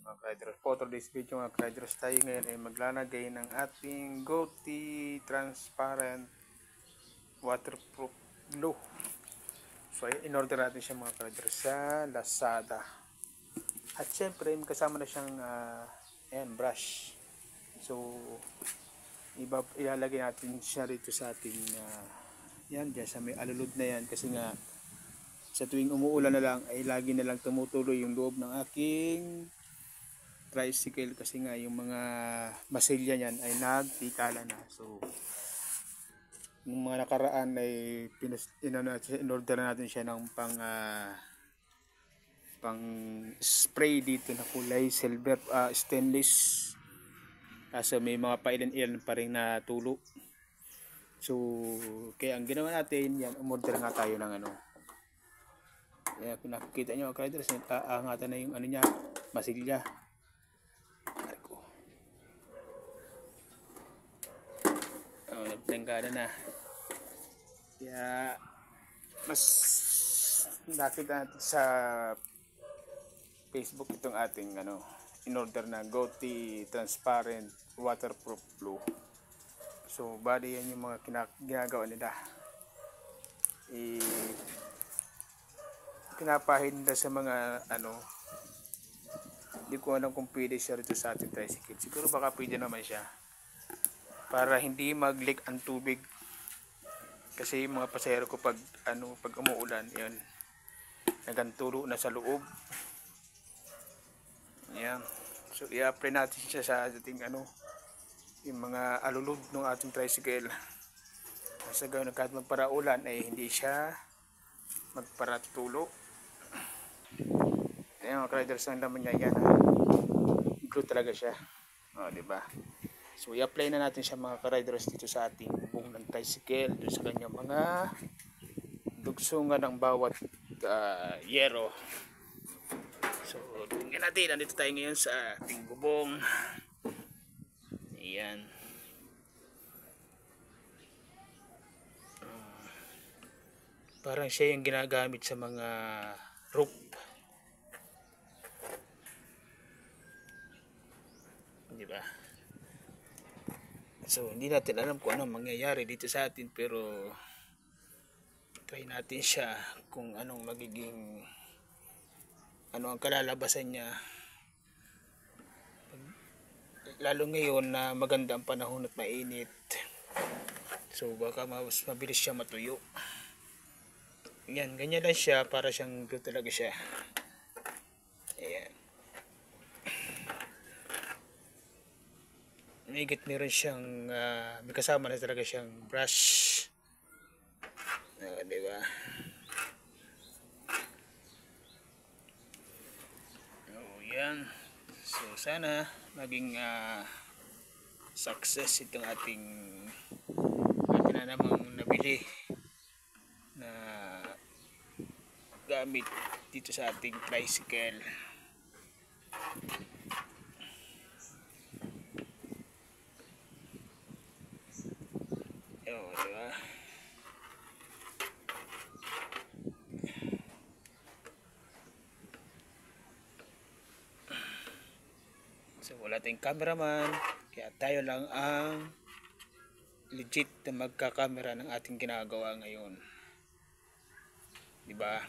mga ka-riders. For today's video mga ka-riders, tayo ngayon ay maglalagay ng ating GoTee transparent waterproof glue. So in-order natin siya mga ka-riders sa Lazada. At syempre may kasama na siyang brush. So ilalagay natin siya rito sa ating yan dyan sa may alulod na yan, kasi nga sa tuwing umuulan na lang ay lagi na lang tumutuloy yung loob ng aking tricycle, kasi nga yung mga masilya niyan ay nagtikala na. So yung mga nakaraan ay in-order natin siya ng pang spray dito na kulay silver, stainless, kasi may mga pailan-ilan pa rin na tulo. So kaya ang ginawa natin yan, umorder nga tayo ng kung nakikita nyo mga riders, aangatan na yung niya, masilya. Nagtanggana na. Kaya mas nakita natin sa Facebook itong ating in-order na GoTee transparent waterproof glue. So bali yan yung mga ginagawa nila. Pinapahin nila sa mga hindi ko alam kung pwede siya rito sa ating tricycle. Siguro baka pwede naman siya para hindi mag-leak ang tubig, kasi yung mga pasahero ko pag umuulan yun, nagantulo na sa loob. Yan. So i-apply natin siya sa ating yung mga alulod ng ating tricycle, sa gawin kahit magparaulan ay hindi siya magparatulo. Ayan mga riders, ang laman niya yan, glue talaga siya, diba? So i-apply na natin siya mga riders dito sa ating bubong ng tricycle, doon sa kanyang mga dugsungan ng bawat yero. So tingnan natin, nandito tayo ngayon sa ating bubong. Ayan. Parang siya yung ginagamit sa mga roof. Diba? So hindi natin alam kung anong mangyayari dito sa atin, pero try natin siya kung anong magiging ang kalalabasan niya, lalo ngayon na maganda ang panahon at mainit. So baka mas mabilis siya matuyo. Yan, ganyan lang siya, para siyang glue talaga siya. Ayan. Mahigit meron siyang may kasama na talaga siyang brush. Diba? Yan. So sana maging success itong ating na namang nabili na gamit dito sa ating tricycle. Diba? So wala tayong cameraman, kaya tayo lang ang legit na magkakamera ng ating ginagawa ngayon. Diba?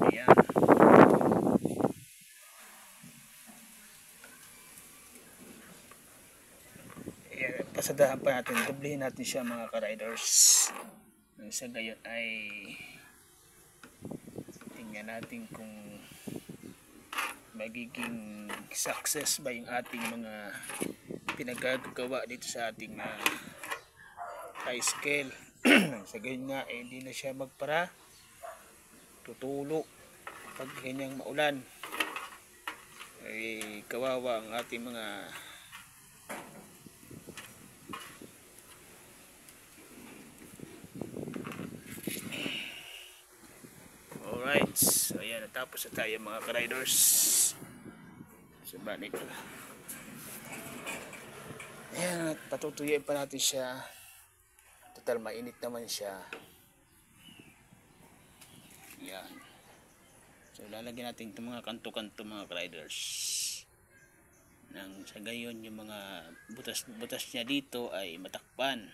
Ayan. Ayan, pasadahan pa natin, doblehin natin siya mga ka-riders. Sa gayon ay tingnan natin kung magiging success ba yung ating mga pinagagawa dito sa ating tricycle. Sa gayon nga hindi na siya tutulo pag ganyang maulan. Ay kawawa ang ating mga alright. So ayan, natapos na tayo mga ka-riders. So balik, ayan, patutuyuin pa natin siya. Total mainit naman siya. Yan. So So lalagyan natin itong mga kanto-kanto mga riders. Nang sa gayon yung mga butas niya dito ay matakpan.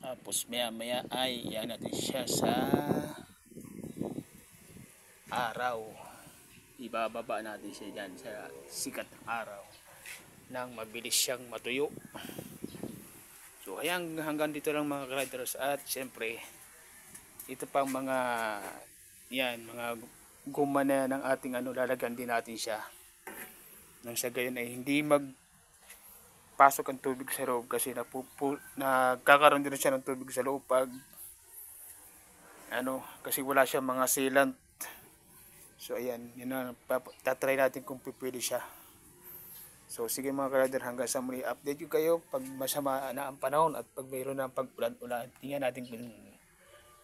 Tapos maya ay iyan natin siya sa araw. Ibababa natin siya dyan sa sikat ng araw nang mabilis siyang matuyo. So ayan, hanggang dito lang mga riders. At syempre ito pang mga mga guma na ng ating lalagyan din natin siya nang sa gayon ay hindi magpasok ang tubig sa loob, kasi nagkakaroon din siya ng tubig sa loob pag kasi wala siya mga sealant. So ayan, yun na, tatry natin kung pipili siya. So sige mga rider, hanggang sa muli, update ko kayo pag masama na ang panahon at pag mayroon na pag-ulan. Tingnan natin kung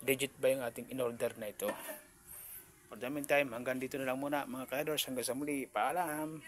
legit ba yung ating in-order na ito. For the meantime, hanggang dito na lang muna mga riders, hanggang sa muli, paalam.